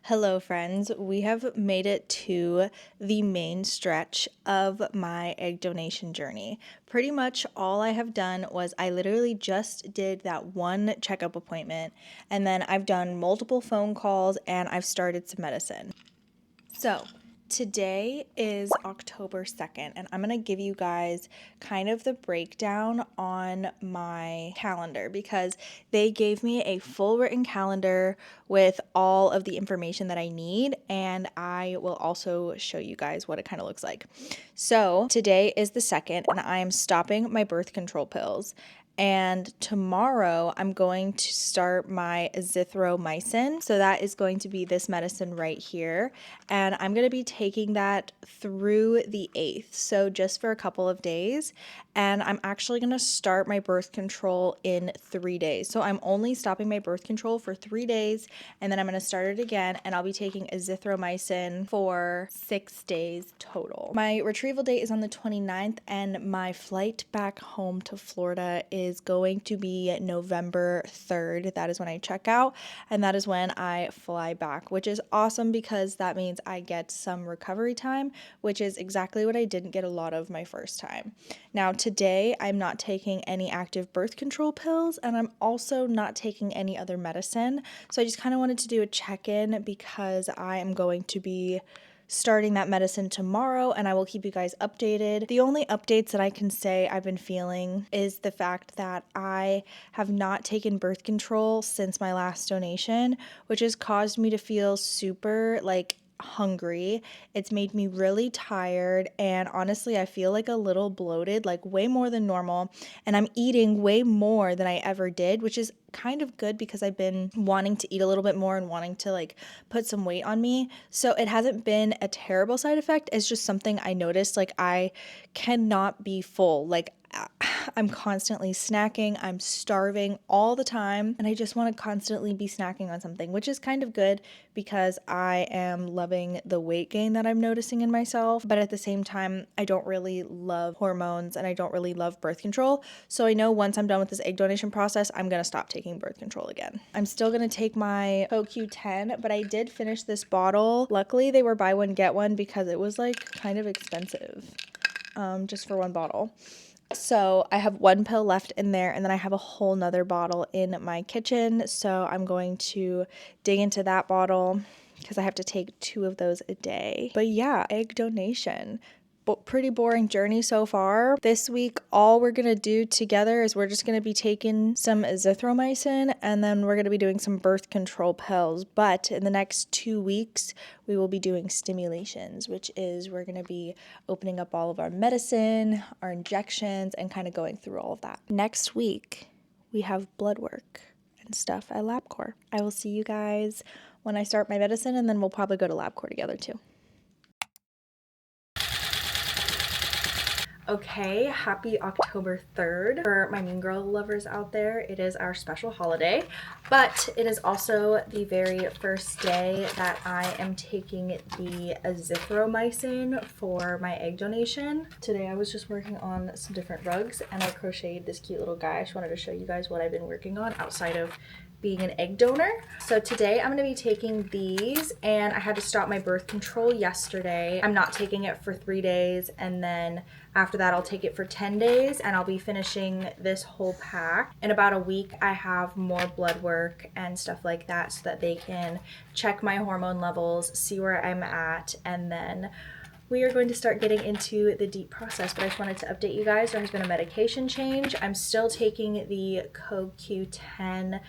Hello, friends. We have made it to the main stretch of my egg donation journey. Pretty much all I have done was I literally just did that one checkup appointment, and then I've done multiple phone calls and I've started some medicine. So, today is October 2nd, and I'm going to give you guys kind of the breakdown on my calendar because they gave me a full written calendar with all of the information that I need, and I will also show you guys what it kind of looks like. So, today is the 2nd, and I am stopping my birth control pills. And tomorrow I'm going to start my azithromycin. So that is going to be this medicine right here. And I'm going to be taking that through the 8th. So just for a couple of days. And I'm actually going to start my birth control in 3 days. So I'm only stopping my birth control for 3 days. And then I'm going to start it again. And I'll be taking azithromycin for 6 days total. My retrieval date is on the 29th. And my flight back home to Florida is going to be November 3rd. That is when I check out, and that is when I fly back, which is awesome because that means I get some recovery time, which is exactly what I didn't get a lot of my first time. Now, today I'm not taking any active birth control pills, and I'm also not taking any other medicine. So I just kind of wanted to do a check-in because I am going to be starting that medicine tomorrow, and I will keep you guys updated. The only updates that I can say I've been feeling is the fact that I have not taken birth control since my last donation, which has caused me to feel super hungry. It's made me really tired, and honestly I feel like a little bloated, like way more than normal, and I'm eating way more than I ever did, which is kind of good because I've been wanting to eat a little bit more and wanting to put some weight on me. So it hasn't been a terrible side effect. It's just something I noticed, I cannot be full. I'm constantly snacking, I'm starving all the time, and I just want to constantly be snacking on something, which is kind of good because I am loving the weight gain that I'm noticing in myself. But at the same time, I don't really love hormones and I don't really love birth control. So I know once I'm done with this egg donation process, I'm going to stop taking birth control again. I'm still going to take my CoQ10, but I did finish this bottle. Luckily, they were buy one, get one because it was kind of expensive just for one bottle. So I have one pill left in there, and then I have a whole nother bottle in my kitchen. So I'm going to dig into that bottle because I have to take 2 of those a day. But yeah, egg donation. Pretty boring journey so far. This week, all we're gonna do together is we're just gonna be taking some azithromycin, and then we're gonna be doing some birth control pills. But in the next 2 weeks, we will be doing stimulations, which is we're gonna be opening up all of our medicine, our injections, and kind of going through all of that. Next week, we have blood work and stuff at LabCorp. I will see you guys when I start my medicine, and then we'll probably go to LabCorp together too. Okay, happy October 3rd. For my Mean Girl lovers out there, it is our special holiday, but it is also the very first day that I am taking the azithromycin for my egg donation. Today I was just working on some different rugs and I crocheted this cute little guy. I just wanted to show you guys what I've been working on outside of being an egg donor. So today I'm going to be taking these, and I had to stop my birth control yesterday. I'm not taking it for 3 days, and then after that I'll take it for 10 days, and I'll be finishing this whole pack. In about a week I have more blood work and stuff like that so that they can check my hormone levels, see where I'm at, and then we are going to start getting into the deep process. But I just wanted to update you guys. There has been a medication change. I'm still taking the CoQ10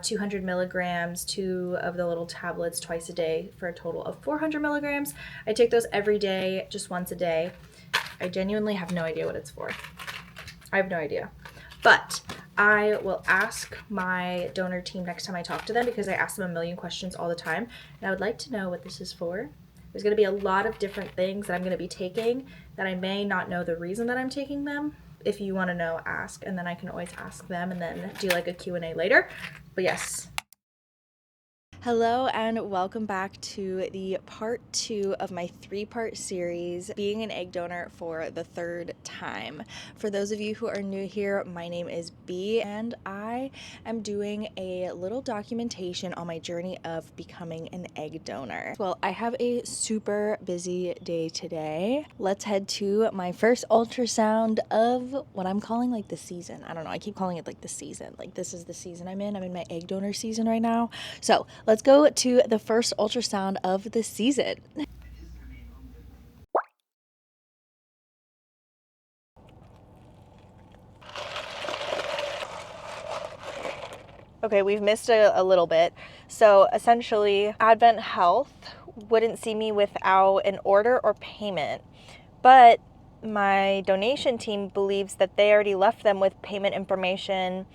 200 milligrams, 2 of the little tablets twice a day for a total of 400 milligrams. I take those every day, just once a day. I genuinely have no idea what it's for. I have no idea. But I will ask my donor team next time I talk to them because I ask them a million questions all the time. And I would like to know what this is for. There's going to be a lot of different things that I'm going to be taking that I may not know the reason that I'm taking them. If you want to know, ask, and then I can always ask them and then do a Q&A later. But yes. Hello and welcome back to the part 2 of my 3-part series, being an egg donor for the 3rd time. For those of you who are new here, my name is B and I am doing a little documentation on my journey of becoming an egg donor. Well, I have a super busy day today. Let's head to my first ultrasound of what I'm calling like the season. I don't know, I keep calling it like the season. Like this is the season I'm in my egg donor season right now. So let's go to the first ultrasound of the season. Okay, we've missed a little bit. So essentially, Advent Health wouldn't see me without an order or payment, but my donation team believes that they already left them with payment information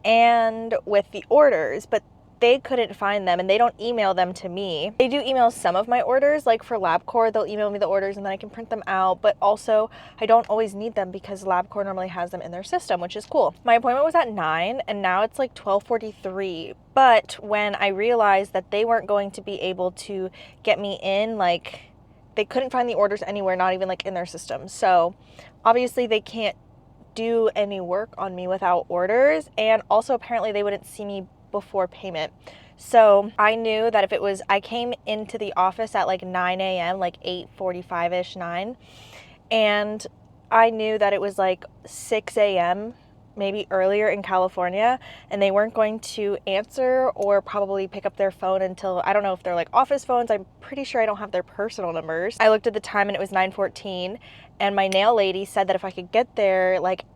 and with the orders, but they couldn't find them and they don't email them to me. They do email some of my orders, like for LabCorp, they'll email me the orders and then I can print them out, but also I don't always need them because LabCorp normally has them in their system, which is cool. My appointment was at 9 and now it's like 12:43, but when I realized that they weren't going to be able to get me in, like they couldn't find the orders anywhere, not even like in their system. So obviously they can't do any work on me without orders, and also apparently they wouldn't see me before payment. So I knew that if it was, I came into the office at like 9 a.m., like 8:45-ish, 9, and I knew that it was like 6 a.m., maybe earlier in California, and they weren't going to answer or probably pick up their phone until, I don't know if they're like office phones, I'm pretty sure I don't have their personal numbers. I looked at the time and it was 9:14, and my nail lady said that if I could get there, like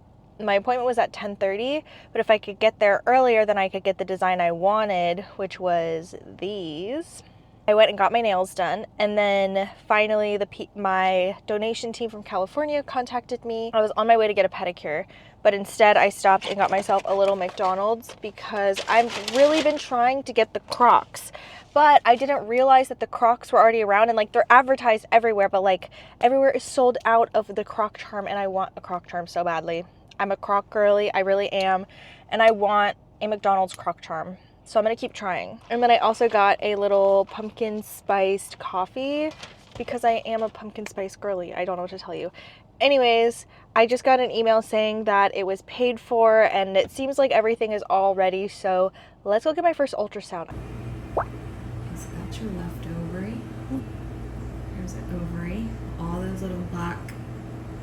my appointment was at 10:30, but if I could get there earlier, then I could get the design I wanted, which was these. I went and got my nails done, and then finally my donation team from California contacted me. I was on my way to get a pedicure, but instead I stopped and got myself a little McDonald's because I've really been trying to get the Crocs, but I didn't realize that the Crocs were already around, and like they're advertised everywhere, but like everywhere is sold out of the Croc Charm, and I want a Croc Charm so badly. I'm a Croc girly, I really am, and I want a McDonald's Croc Charm. So I'm gonna keep trying. And then I also got a little pumpkin spiced coffee because I am a pumpkin spice girly. I don't know what to tell you. Anyways, I just got an email saying that it was paid for and it seems like everything is all ready. So let's go get my first ultrasound. So that's your left ovary. Here's an ovary. All those little black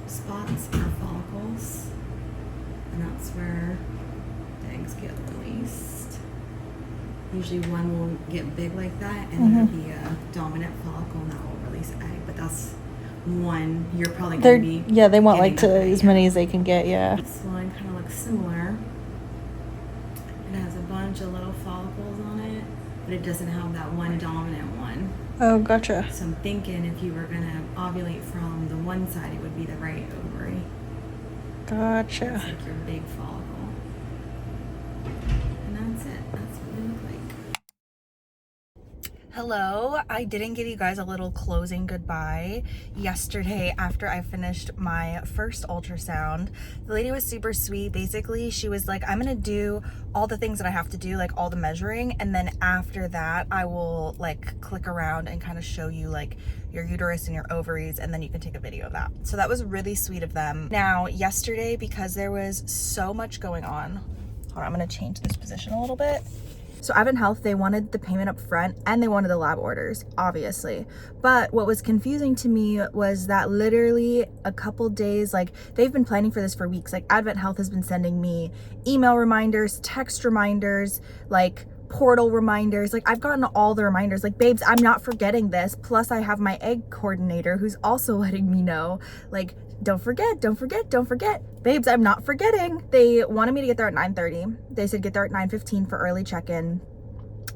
spots are follicles. And that's where the eggs get released. Usually one will get big like that, and there'll be a dominant follicle and that will release an egg. But that's one you're probably going to be. Yeah, they want like as many as they can get. Yeah. This one kind of looks similar. It has a bunch of little follicles on it, but it doesn't have that one dominant one. Oh, gotcha. So I'm thinking if you were going to ovulate from the one side, it would be the right ovary. Gotcha. It's like your big follicle. And that's it. That's what they look like. Hello, I didn't give you guys a little closing goodbye yesterday after I finished my first ultrasound. The lady was super sweet. Basically, she was like, I'm gonna do all the things that I have to do, like all the measuring, and then after that I will like click around and kind of show you like your uterus and your ovaries, and then you can take a video of that. So that was really sweet of them. Now yesterday, because there was so much going on, hold on, I'm gonna change this position a little bit. So Advent Health, they wanted the payment up front and they wanted the lab orders, obviously. But what was confusing to me was that literally a couple days, like they've been planning for this for weeks. Like Advent Health has been sending me email reminders, text reminders, like portal reminders. Like I've gotten all the reminders, like, babes, I'm not forgetting this. Plus I have my egg coordinator who's also letting me know, like, don't forget, don't forget, don't forget. Babes, I'm not forgetting. They wanted me to get there at 9:30. They said get there at 9:15 for early check-in.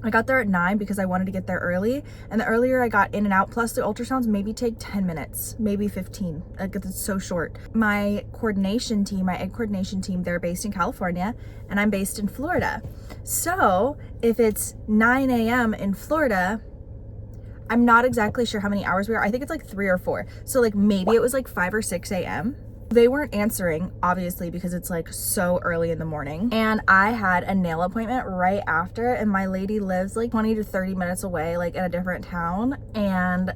I got there at 9 because I wanted to get there early. And the earlier I got in and out, plus the ultrasounds maybe take 10 minutes, maybe 15. Like it's so short. My coordination team, my egg coordination team, they're based in California and I'm based in Florida. So if it's 9 a.m. in Florida, I'm not exactly sure how many hours we are. I think it's like 3 or 4. So like maybe it was like 5 or 6 a.m. They weren't answering, obviously, because it's like so early in the morning. And I had a nail appointment right after, and my lady lives like 20 to 30 minutes away, like in a different town. And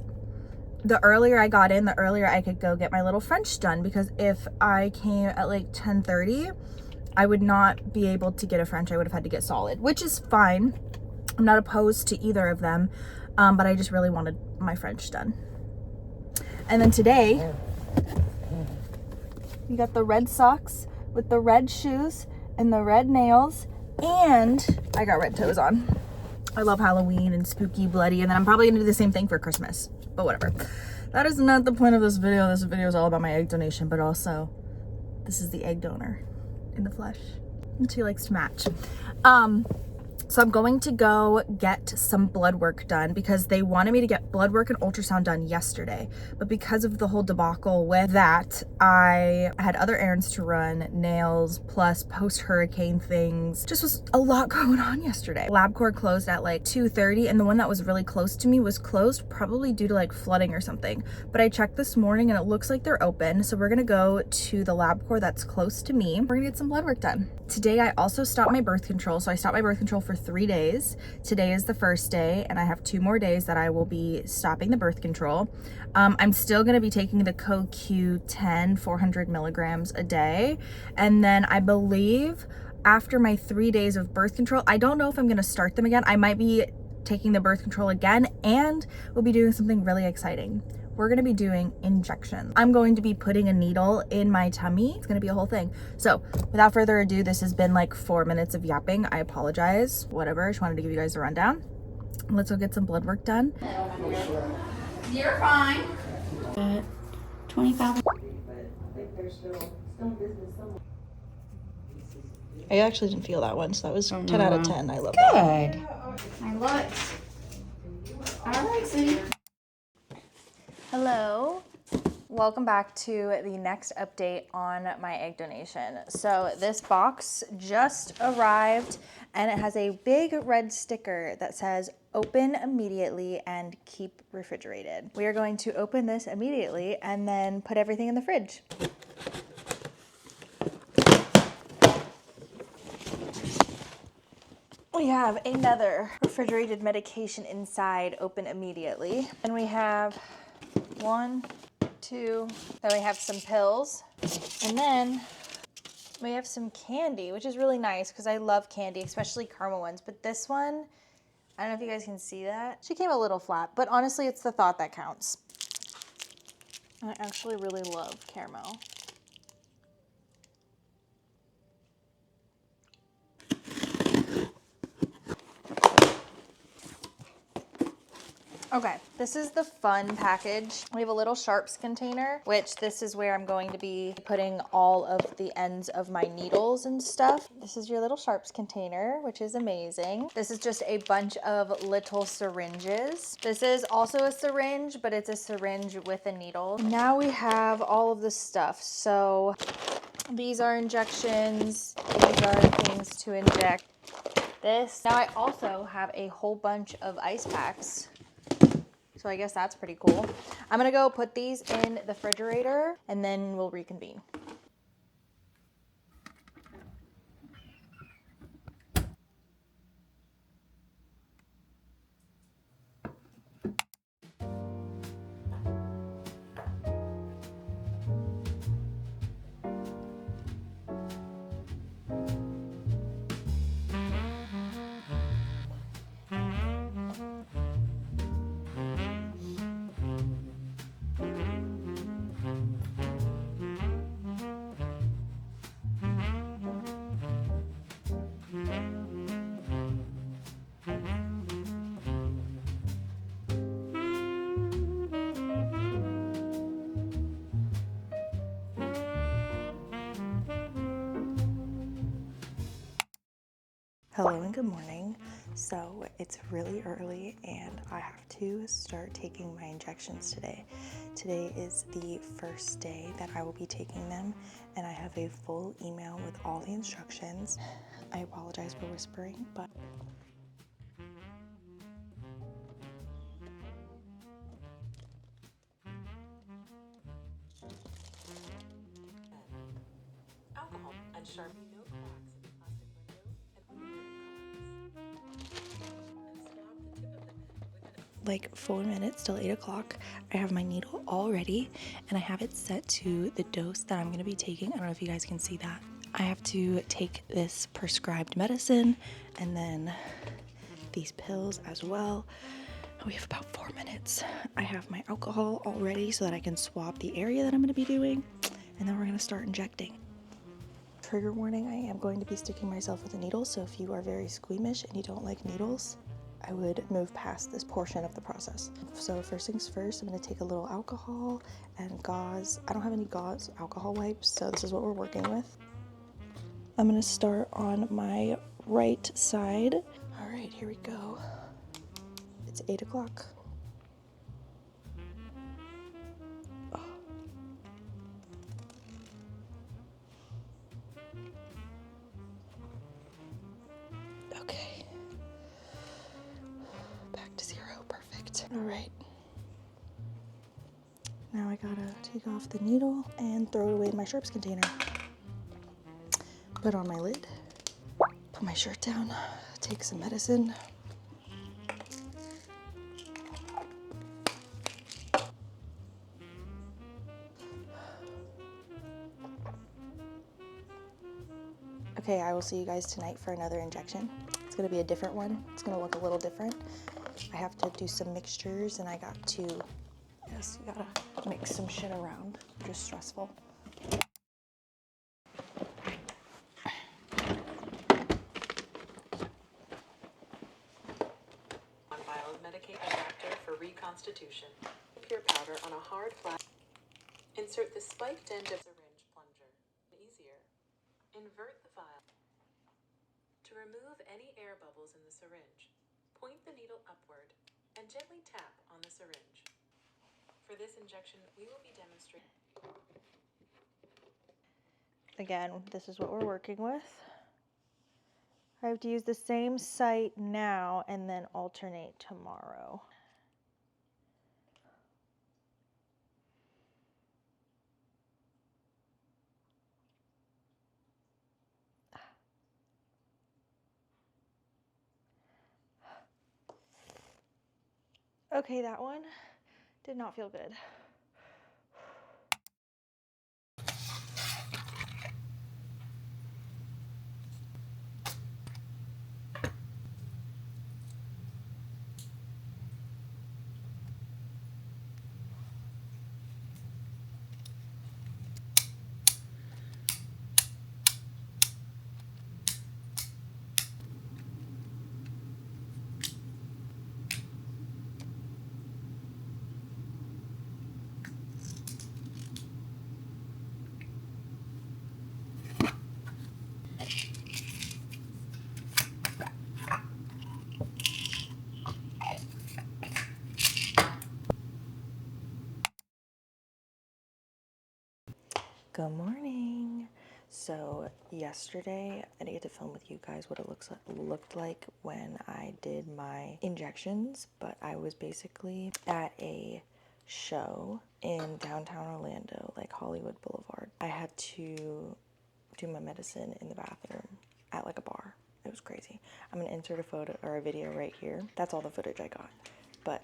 the earlier I got in, the earlier I could go get my little French done, because if I came at like 10:30, I would not be able to get a French. I would have had to get solid, which is fine. I'm not opposed to either of them, but I just really wanted my French done. And then today, you got the red socks with the red shoes and the red nails, and I got red toes on. I love Halloween and spooky, bloody, and then I'm probably gonna do the same thing for Christmas, but whatever. That is not the point of this video. This video is all about my egg donation, but also this is the egg donor in the flesh, and she likes to match. So I'm going to go get some blood work done, because they wanted me to get blood work and ultrasound done yesterday. But because of the whole debacle with that, I had other errands to run, nails, plus post-hurricane things. Just was a lot going on yesterday. LabCorp closed at like 2:30, and the one that was really close to me was closed, probably due to like flooding or something. But I checked this morning and it looks like they're open. So we're gonna go to the LabCorp that's close to me. We're gonna get some blood work done. Today I also stopped my birth control. So I stopped my birth control for 3 days. Today is the first day, and I have 2 more days that I will be stopping the birth control. I'm still going to be taking the CoQ10 400 milligrams a day, and then I believe after my 3 days of birth control, I don't know if I'm going to start them again. I might be taking the birth control again, and we'll be doing something really exciting. We're gonna be doing injections. I'm going to be putting a needle in my tummy. It's gonna be a whole thing. So without further ado, this has been like 4 minutes of yapping. I apologize, whatever. I just wanted to give you guys a rundown. Let's go get some blood work done. You're fine. 25. I actually didn't feel that one, so that was 10 out of 10. I love that. Good. I love it. All right, sweetie. Hello. Welcome back to the next update on my egg donation. So this box just arrived, and it has a big red sticker that says open immediately and keep refrigerated. We are going to open this immediately and then put everything in the fridge. We have another refrigerated medication inside, open immediately. And we have 1, 2, then we have some pills, and then we have some candy, which is really nice because I love candy, especially caramel ones. But this one, I don't know if you guys can see that. She came a little flat, but honestly, it's the thought that counts. I actually really love caramel. Okay, this is the fun package. We have a little sharps container, which this is where I'm going to be putting all of the ends of my needles and stuff. This is your little sharps container, which is amazing. This is just a bunch of little syringes. This is also a syringe, but it's a syringe with a needle. Now we have all of the stuff. So these are injections. These are things to inject. This. Now I also have a whole bunch of ice packs. So I guess that's pretty cool. I'm gonna go put these in the refrigerator and then we'll reconvene. Hello and good morning. So it's really early and I have to start taking my injections today. Today is the first day that I will be taking them, and I have a full email with all the instructions. I apologize for whispering, but Sharpie no cracks in the plastic window and swab the tip of the pen with an like 4 minutes till 8 o'clock. I have my needle all ready and I have it set to the dose that I'm going to be taking. I don't know if you guys can see that. I have to take this prescribed medicine and then these pills as well. We have about 4 minutes. I have my alcohol all ready so that I can swab the area that I'm going to be doing, and then we're going to start injecting. Trigger warning, I am going to be sticking myself with a needle, so if you are very squeamish and you don't like needles, I would move past this portion of the process. So first things first, I'm going to take a little alcohol and gauze. I don't have any gauze alcohol wipes, so this is what we're working with. I'm going to start on my right side. All right, here we go. It's 8 o'clock. Okay. Back to 0, perfect. All right. Now I gotta take off the needle and throw it away in my sharps container. Put on my lid, put my shirt down, take some medicine. Okay, I will see you guys tonight for another injection. It's gonna be a different one. It's gonna look a little different. I have to do some mixtures and I got to, yes, you gotta mix some shit around, which is stressful. One vial of Medicaid adapter for reconstitution. Pure powder on a hard flat. Insert the spiked end of syringe plunger. Easier. Invert the vial. To remove any air bubbles in the syringe, point the needle upward and gently tap on the syringe. For this injection, we will be demonstrating. Again, this is what we're working with. I have to use the same site now and then alternate tomorrow. Okay, that one did not feel good. Good morning. So yesterday I didn't get to film with you guys what it looked like when I did my injections, but I was basically at a show in downtown Orlando, like Hollywood Boulevard. I had to do my medicine in the bathroom at like a bar. It was crazy. I'm gonna insert a photo or a video right here. That's all the footage I got, but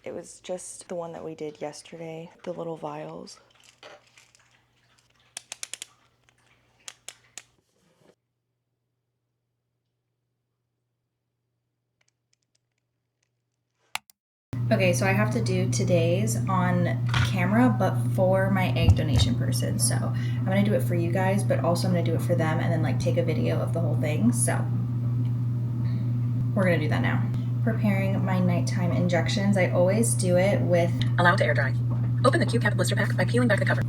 it was just the one that we did yesterday, the little vials. Okay, so I have to do today's on camera, but for my egg donation person. So I'm gonna do it for you guys, but also I'm gonna do it for them and then like take a video of the whole thing. So we're gonna do that now. Preparing my nighttime injections. I always do it with... Allow it to air dry. Open the Q-cap blister pack by peeling back the cover.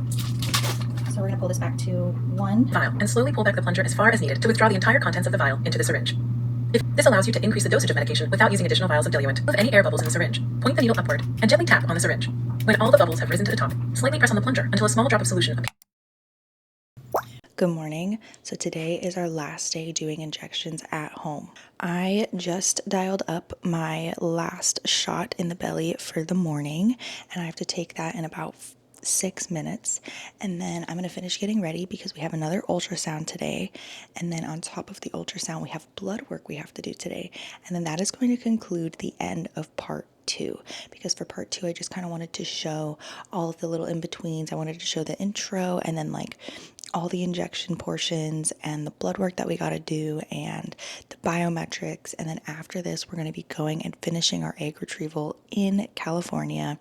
So we're gonna pull this back to 1 vial and slowly pull back the plunger as far as needed to withdraw the entire contents of the vial into the syringe. This allows you to increase the dosage of medication without using additional vials of diluent. Remove any air bubbles in the syringe. Point the needle upward and gently tap on the syringe. When all the bubbles have risen to the top, slightly press on the plunger until a small drop of solution appears. Good morning. So today is our last day doing injections at home. I just dialed up my last shot in the belly for the morning, and I have to take that in about 6 minutes, and then I'm going to finish getting ready because we have another ultrasound today, and then on top of the ultrasound we have blood work we have to do today, and then that is going to conclude the end of part 2, because for part 2 I just kind of wanted to show all of the little in-betweens. I wanted to show the intro and then like all the injection portions and the blood work that we got to do and the biometrics. And then after this, we're going to be going and finishing our egg retrieval in California.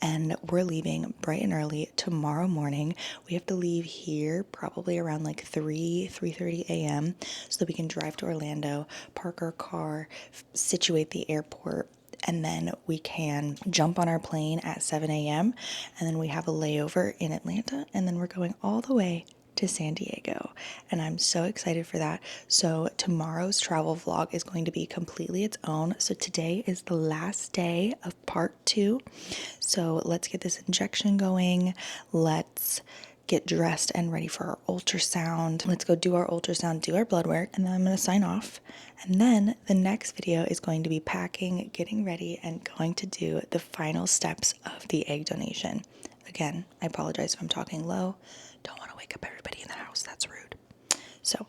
And we're leaving bright and early tomorrow morning. We have to leave here probably around like 3:30 a.m. so that we can drive to Orlando, park our car, situate the airport, and then we can jump on our plane at 7 a.m. and then we have a layover in Atlanta, and then we're going all the way to San Diego, and I'm so excited for that. So tomorrow's travel vlog is going to be completely its own. So today is the last day of part 2. So let's get this injection going. Let's get dressed and ready for our ultrasound. Let's go do our ultrasound, do our blood work, and then I'm going to sign off. And then the next video is going to be packing, getting ready, and going to do the final steps of the egg donation. Again, I apologize if I'm talking low. Don't want to wake up everybody in the house. That's rude. So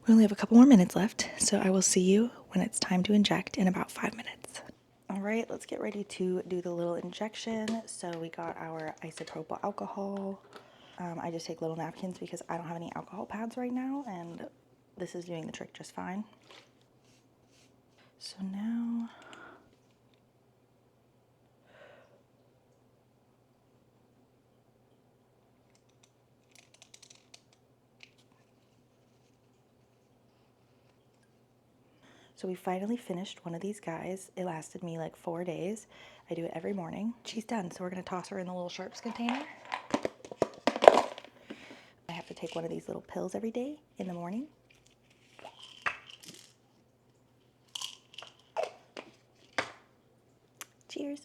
we only have a couple more minutes left. So I will see you when it's time to inject in about 5 minutes. All right, let's get ready to do the little injection. So we got our isopropyl alcohol. I just take little napkins because I don't have any alcohol pads right now, and this is doing the trick just fine. So now so we finally finished one of these guys. It lasted me like 4 days. I do it every morning. She's done, so we're gonna toss her in the little sharps container. I have to take one of these little pills every day in the morning. Cheers.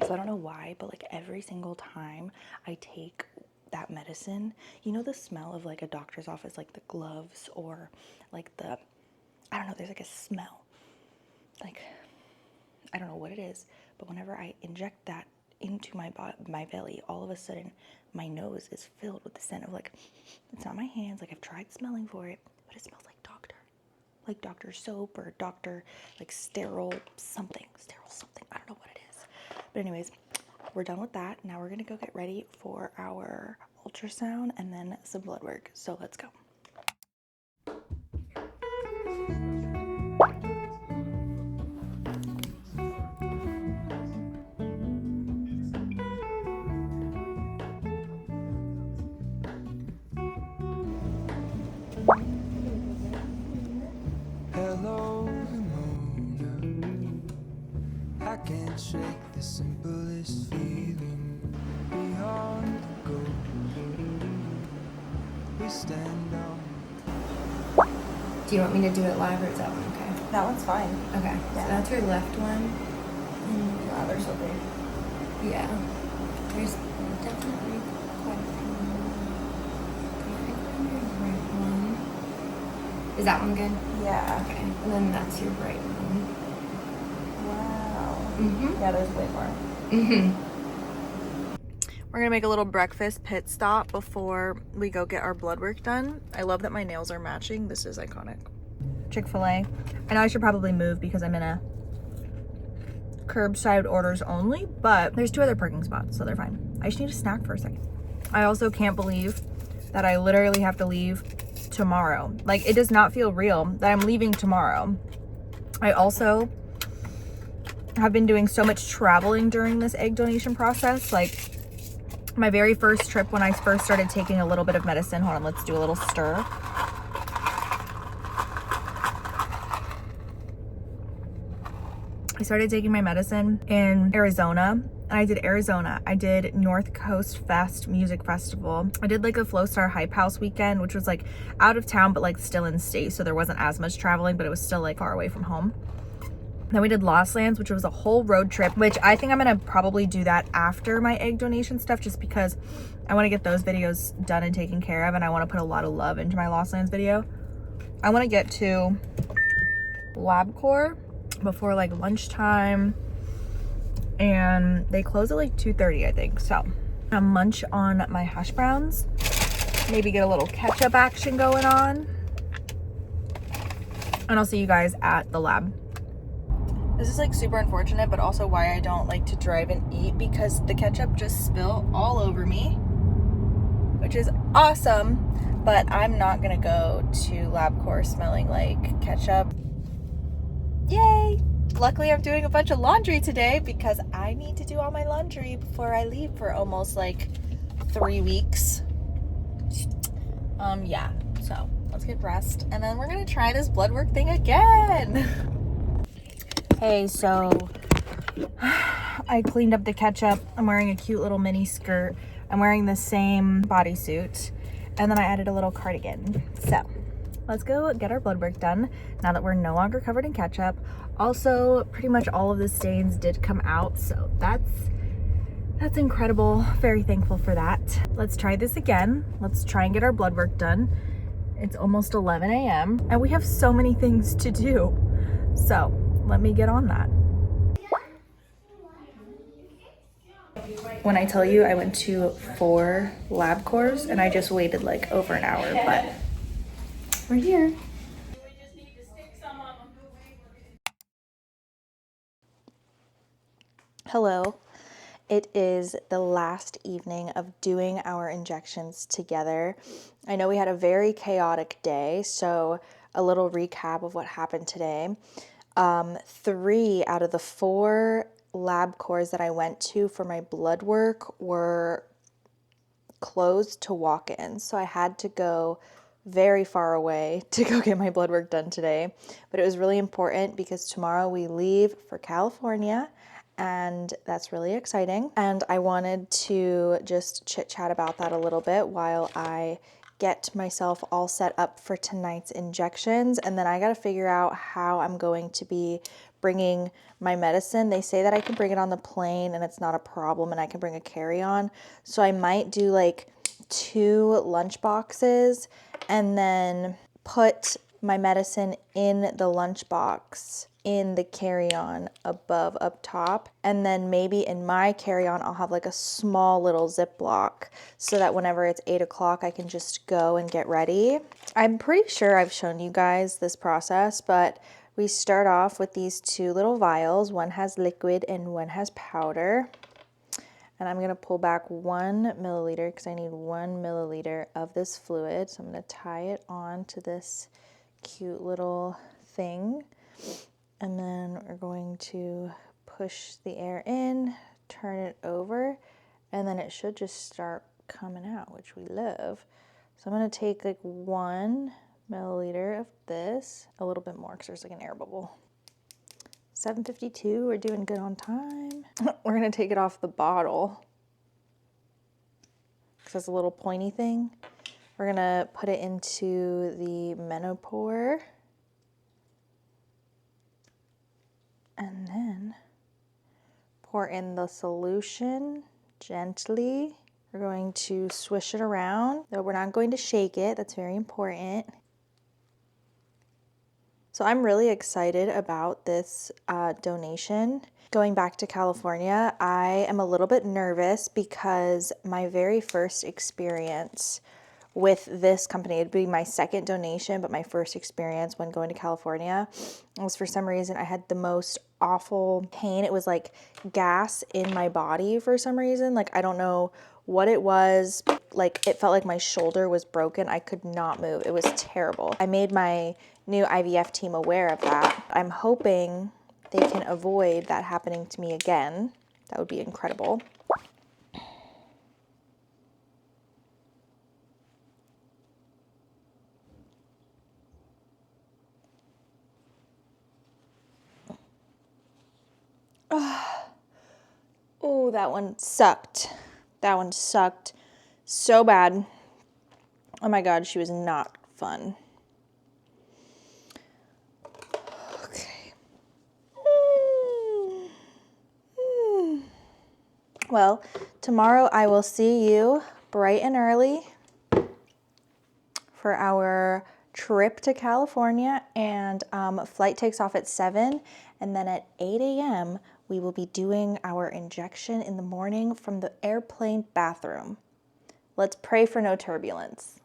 So I don't know why, but like every single time I take that medicine, you know the smell of like a doctor's office, like the gloves or like the, I don't know, there's like a smell. Like, I don't know what it is, but whenever I inject that into my belly, all of a sudden my nose is filled with the scent of like, it's not my hands, like I've tried smelling for it, but it smells like doctor soap or doctor like sterile something, I don't know what it is. But anyways, we're done with that. Now we're gonna go get ready for our ultrasound and then some blood work. So let's go. Hello, Ramona. I can't shake the simplest feeling beyond the goal. We stand on. Do you want me to do it live or is that one okay? That one's fine. Okay. So that's your left one. Wow, they're so big. Yeah. There's definitely quite a few more. Okay, I think your right one. Is that one good? Yeah. Okay. And then that's your right one. Wow. Mm-hmm. Yeah, there's way more. Mm-hmm. We're gonna make a little breakfast pit stop before we go get our blood work done. I love that my nails are matching. This is iconic. Chick-fil-A. I know I should probably move because I'm in a curbside orders only, but there's 2 other parking spots, so they're fine. I just need a snack for a second. I also can't believe that I literally have to leave tomorrow. Like, it does not feel real that I'm leaving tomorrow. I also have been doing so much traveling during this egg donation process. Like, my very first trip when I first started taking a little bit of medicine, hold on, let's do a little stir. I started taking my medicine in Arizona, and I did Arizona. I did North Coast Fest Music Festival. I did like a Flowstar Hype House weekend, which was like out of town, but like still in state. So there wasn't as much traveling, but it was still like far away from home. Then we did Lost Lands, which was a whole road trip, which I think I'm gonna probably do that after my egg donation stuff, just because I wanna get those videos done and taken care of, and I wanna put a lot of love into my Lost Lands video. I wanna get to LabCorp, before like lunchtime, and they close at like 2:30, I think. So I'm gonna munch on my hash browns, maybe get a little ketchup action going on, and I'll see you guys at the lab. This is like super unfortunate, but also why I don't like to drive and eat, because the ketchup just spilled all over me, which is awesome, but I'm not gonna go to LabCorp smelling like ketchup. Yay! Luckily I'm doing a bunch of laundry today because I need to do all my laundry before I leave for almost like 3 weeks. Yeah, so let's get dressed and then we're gonna try this blood work thing again. Hey, so I cleaned up the ketchup. I'm wearing a cute little mini skirt. I'm wearing the same bodysuit, and then I added a little cardigan. So let's go get our blood work done now that we're no longer covered in ketchup. Also, pretty much all of the stains did come out, so that's incredible. Very thankful for that. Let's try this again. Let's try and get our blood work done. It's almost 11 a.m. and we have so many things to do. So let me get on that. When I tell you I went to 4 LabCorps and I just waited like over an hour, but we're here. Hello. It is the last evening of doing our injections together. I know we had a very chaotic day, so a little recap of what happened today. 3 out of the 4 LabCorps that I went to for my blood work were closed to walk-ins, so I had to go very far away to go get my blood work done today. But it was really important because tomorrow we leave for California, and that's really exciting. And I wanted to just chit chat about that a little bit while I get myself all set up for tonight's injections. And then I got to figure out how I'm going to be bringing my medicine. They say that I can bring it on the plane and it's not a problem, and I can bring a carry-on. So I might do like 2 lunch boxes and then put my medicine in the lunchbox in the carry-on above up top, and then maybe in my carry-on I'll have like a small little Ziploc so that whenever it's 8 o'clock I can just go and get ready. I'm pretty sure I've shown you guys this process, but we start off with these 2 little vials. One has liquid and one has powder. And I'm gonna pull back 1 milliliter because I need 1 milliliter of this fluid. So I'm gonna tie it on to this cute little thing. And then we're going to push the air in, turn it over, and then it should just start coming out, which we love. So I'm gonna take like 1 milliliter of this, a little bit more because there's like an air bubble. 7:52, we're doing good on time. We're gonna take it off the bottle because it's a little pointy thing. We're gonna put it into the Menopur. And then pour in the solution gently. We're going to swish it around, though we're not going to shake it. That's very important. So I'm really excited about this donation. Going back to California, I am a little bit nervous because my very first experience with this company, it'd be my second donation, but my first experience when going to California was, for some reason, I had the most awful pain. It was like gas in my body for some reason. Like, I don't know what it was. Like, it felt like my shoulder was broken. I could not move. It was terrible. I made my new IVF team aware of that. I'm hoping they can avoid that happening to me again. That would be incredible. Oh, that one sucked. That one sucked so bad. Oh my God, she was not fun. Okay. Well, tomorrow I will see you bright and early for our trip to California, and flight takes off at 7, and then at 8 a.m. we will be doing our injection in the morning from the airplane bathroom. Let's pray for no turbulence.